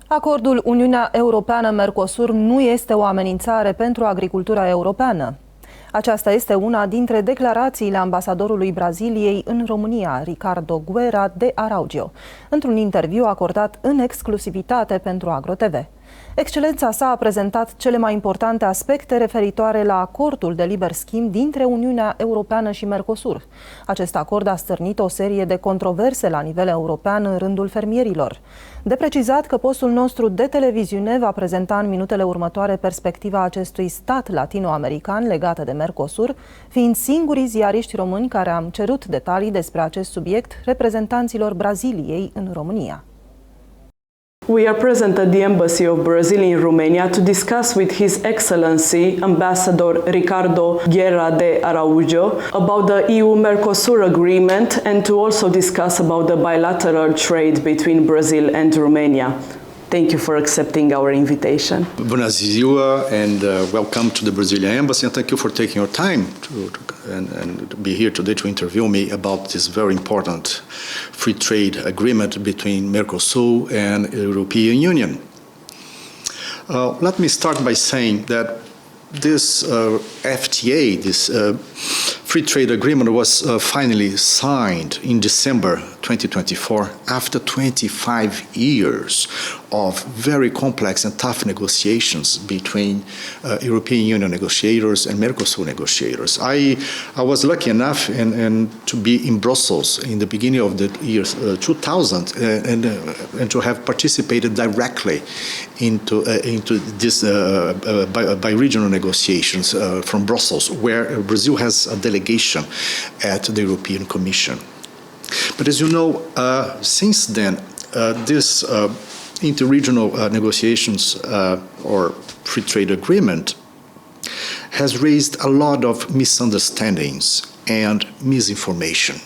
Acordul Uniunea Europeană-Mercosur nu este o amenințare pentru agricultura europeană. Aceasta este una dintre declarațiile ambasadorului Braziliei în România, Ricardo Guerra de Araújo, într-un interviu acordat în exclusivitate pentru AgroTV. Excelența sa a prezentat cele mai importante aspecte referitoare la acordul de liber schimb dintre Uniunea Europeană și Mercosur. Acest acord a stârnit o serie de controverse la nivel european în rândul fermierilor. De precizat că postul nostru de televiziune va prezenta în minutele următoare perspectiva acestui stat latino-american legată de Mercosur, fiind singurii ziariști români care am cerut detalii despre acest subiect reprezentanților Braziliei în România. We are present at the Embassy of Brazil in Romania to discuss with His Excellency Ambassador Ricardo Guerra de Araújo about the EU-Mercosur agreement and to also discuss about the bilateral trade between Brazil and Romania. Thank you for accepting our invitation. Bună ziua and welcome to the Brazilian Embassy, and thank you for taking your time and be here today to interview me about this very important free trade agreement between Mercosur and the European Union. Let me start by saying that this FTA, this free trade agreement, was finally signed in December 2024 after 25 years of very complex and tough negotiations between European Union negotiators and Mercosur negotiators. I was lucky enough to be in Brussels in the beginning of the year 2000 and to have participated directly into this bi-regional negotiations from Brussels, where Brazil has a delegation at the European Commission. But as you know, since then, this interregional negotiations or free trade agreement has raised a lot of misunderstandings and misinformation.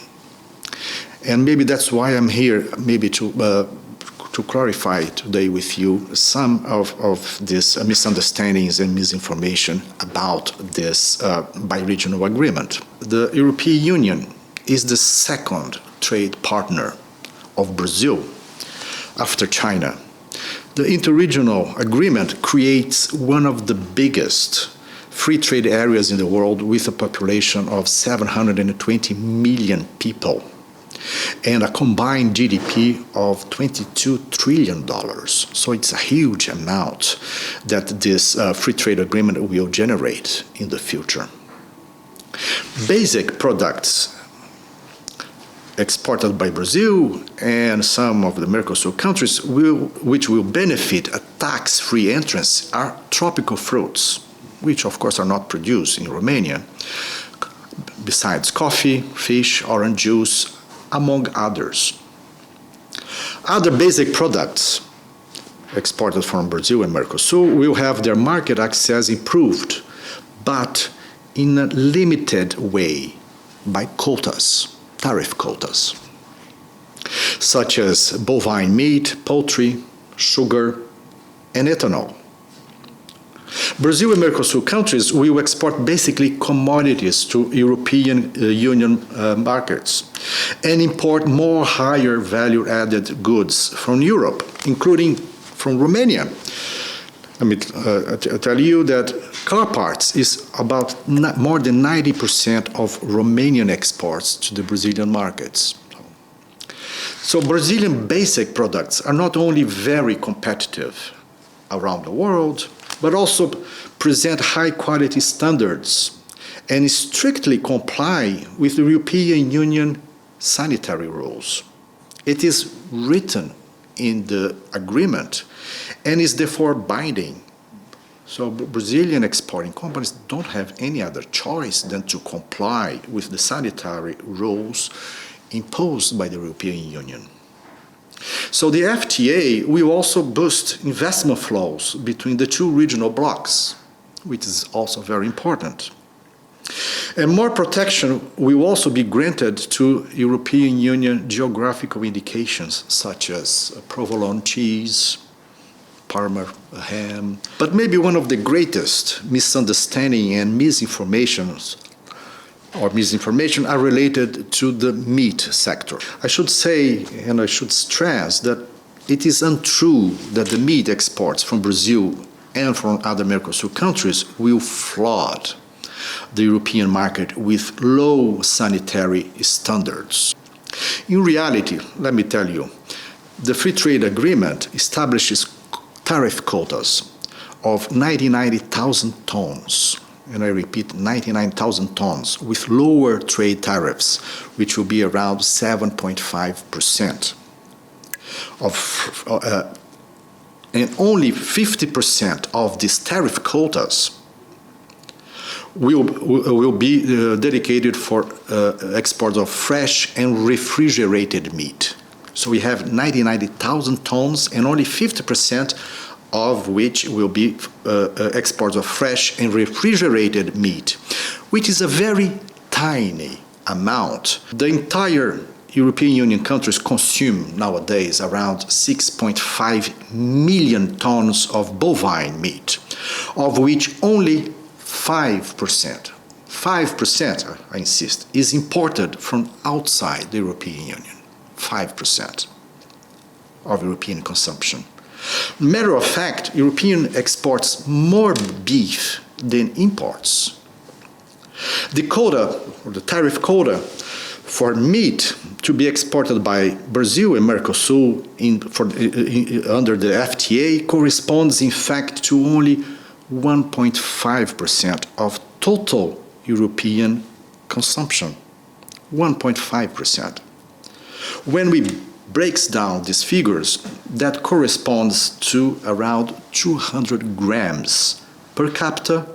And maybe that's why I'm here, maybe to clarify today with you some of these misunderstandings and misinformation about this bi-regional agreement. The European Union is the second trade partner of Brazil after China. The interregional agreement creates one of the biggest free trade areas in the world with a population of 720 million people and a combined GDP of $22 trillion. So it's a huge amount that this free trade agreement will generate in the future. Basic products exported by Brazil and some of the Mercosur countries which will benefit a tax-free entrance are tropical fruits, which of course are not produced in Romania, besides coffee, fish, orange juice, among others. Other basic products exported from Brazil and Mercosur will have their market access improved, but in a limited way by quotas, tariff quotas, such as bovine meat, poultry, sugar, and ethanol. Brazil and Mercosur countries will export basically commodities to European Union markets and import more higher value-added goods from Europe, including from Romania. Let me tell you that car parts is about more than 90% of Romanian exports to the Brazilian markets. So Brazilian basic products are not only very competitive around the world, but also present high-quality standards and strictly comply with the European Union sanitary rules. It is written in the agreement and is therefore binding. So Brazilian exporting companies don't have any other choice than to comply with the sanitary rules imposed by the European Union. So the FTA will also boost investment flows between the two regional blocs, which is also very important. And more protection will also be granted to European Union geographical indications such as provolone cheese, Parma ham. But maybe one of the greatest misunderstanding and misinformation are related to the meat sector. I should say, and I should stress, that it is untrue that the meat exports from Brazil and from other Mercosur countries will flood the European market with low sanitary standards. In reality, let me tell you, the free trade agreement establishes tariff quotas of 99,000 tons, and I repeat, 99,000 tons, with lower trade tariffs, which will be around 7.5%. And only 50% of these tariff quotas will be dedicated for export of fresh and refrigerated meat. So we have 99,000 tons, and only 50% of which will be exports of fresh and refrigerated meat, which is a very tiny amount. The entire European Union countries consume nowadays around 6.5 million tons of bovine meat, of which only 5%, I insist, is imported from outside the European Union. 5% of European consumption. Matter of fact, European exports more beef than imports. The quota, or the tariff quota, for meat to be exported by Brazil and Mercosur under the FTA corresponds, in fact, to only 1.5% of total European consumption. 1.5%. When we breaks down these figures, that corresponds to around 200 grams per capita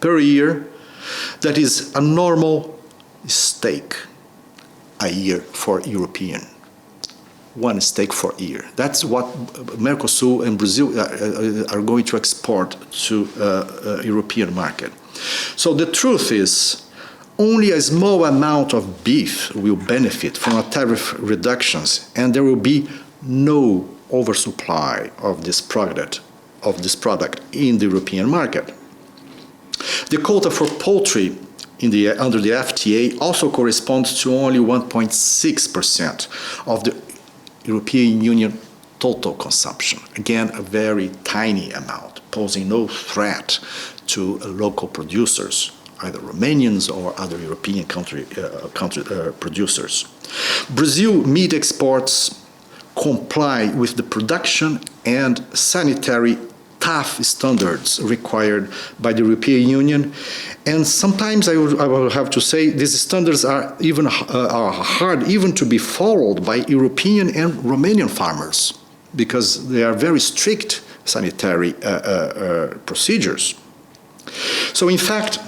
per year. That is a normal steak a year for European. One steak for a year. That's what Mercosur and Brazil are going to export to European market. So the truth is, only a small amount of beef will benefit from tariff reductions, and there will be no oversupply of this product in the European market. The quota for poultry under the FTA also corresponds to only 1.6% of the European Union total consumption. Again, a very tiny amount, posing no threat to local producers, either Romanians or other European country producers. Brazil meat exports comply with the production and sanitary tough standards required by the European Union, and sometimes I will have to say these standards are hard even to be followed by European and Romanian farmers, because they are very strict sanitary procedures. So in fact,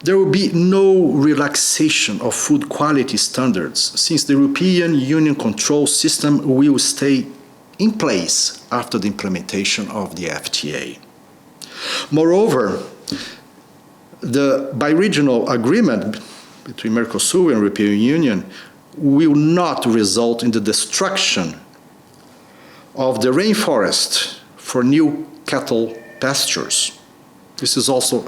there will be no relaxation of food quality standards, since the European Union control system will stay in place after the implementation of the FTA. Moreover, the bi-regional agreement between Mercosur and European Union will not result in the destruction of the rainforest for new cattle pastures. This is also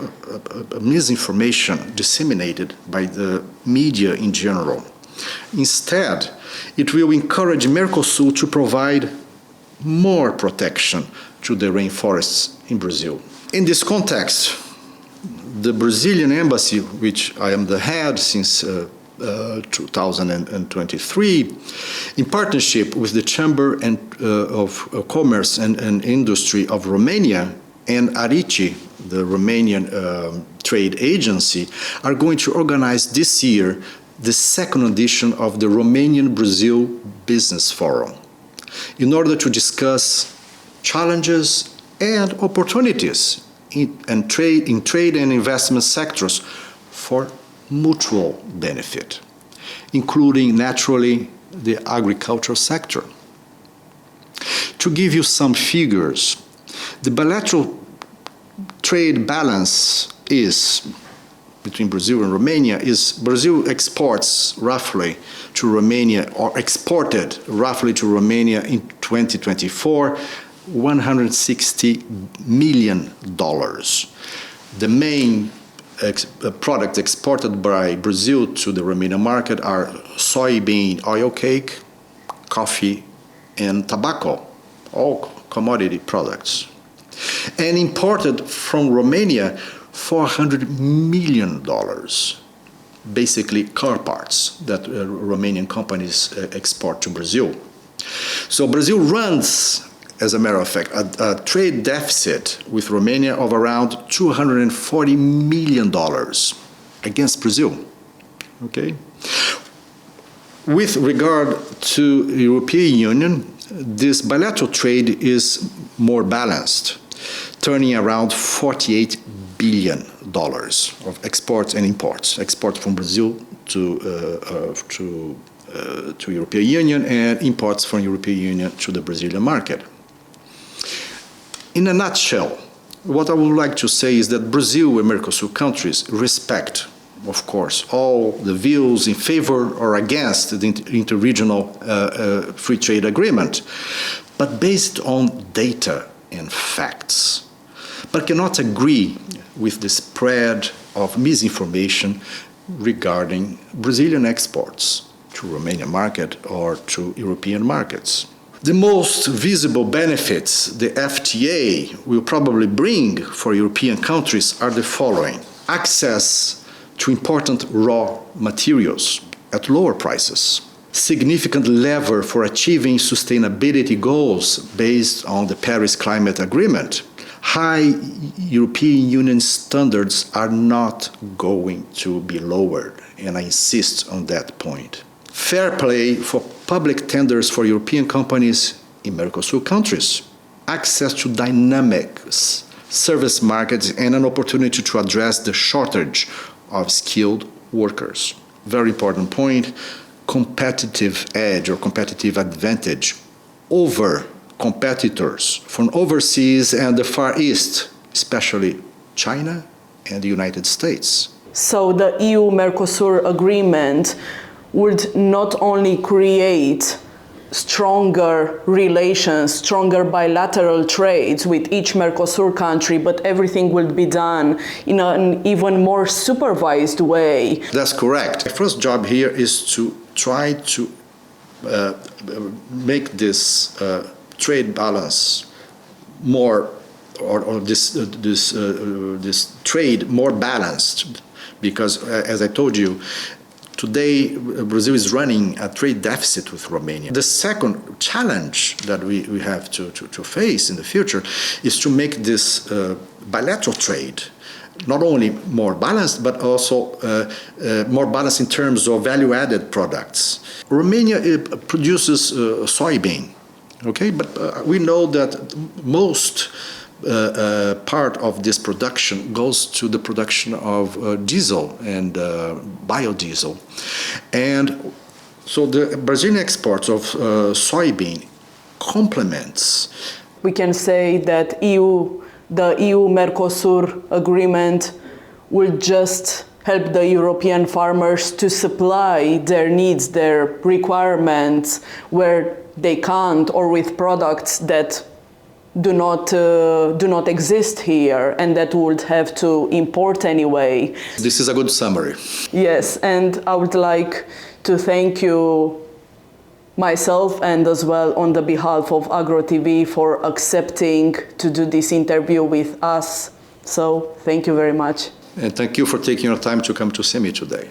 a misinformation disseminated by the media in general. Instead, it will encourage Mercosur to provide more protection to the rainforests in Brazil. In this context, the Brazilian embassy, which I am the head since 2023, in partnership with the Chamber of Commerce and Industry of Romania and ARICI, the Romanian trade agency, are going to organize this year the second edition of the Romanian-Brazil Business Forum, in order to discuss challenges and opportunities in trade and investment sectors for mutual benefit, including, naturally, the agricultural sector. To give you some figures, the bilateral trade balance between Brazil and Romania is Brazil exports roughly to Romania, or exported roughly to Romania in 2024, $160 million. The main products exported by Brazil to the Romanian market are soybean oil cake, coffee, and tobacco, all commodity products, and imported from Romania $400 million, basically car parts that Romanian companies export to Brazil. So Brazil runs, as a matter of fact, a trade deficit with Romania of around $240 million against Brazil. Okay? With regard to the European Union, this bilateral trade is more balanced, turning around $48 billion of exports and imports. Export from Brazil to European Union and imports from European Union to the Brazilian market. In a nutshell, what I would like to say is that Brazil and Mercosur countries respect, of course, all the views in favor or against the interregional free trade agreement, but based on data and facts, but cannot agree with the spread of misinformation regarding Brazilian exports to Romanian market or to European markets. The most visible benefits the FTA will probably bring for European countries are the following: access to important raw materials at lower prices, significant lever for achieving sustainability goals based on the Paris Climate Agreement. High European Union standards are not going to be lowered, and I insist on that point. Fair play for public tenders for European companies in Mercosur countries, access to dynamic service markets, and an opportunity to address the shortage of skilled workers. Very important point, competitive edge or competitive advantage over competitors from overseas and the Far East, especially China and the United States. So the EU-Mercosur agreement would not only create stronger relations, stronger bilateral trades with each Mercosur country, but everything will be done in an even more supervised way. That's correct. My first job here is to try to make this trade balance more, or this trade more balanced, because as I told you, today Brazil is running a trade deficit with Romania. The second challenge that we have to face in the future is to make this bilateral trade not only more balanced, but also more balanced in terms of value-added products. Romania produces soybean. Okay, but we know that most part of this production goes to the production of diesel and biodiesel. And so the Brazilian exports of soybean complements. We can say that the EU-Mercosur agreement will just help the European farmers to supply their needs, their requirements, where they can't, or with products that do not exist here and that would have to import anyway. This is a good summary. Yes, and I would like to thank you myself and as well on the behalf of Agro TV for accepting to do this interview with us. So thank you very much. And thank you for taking your time to come to see me today.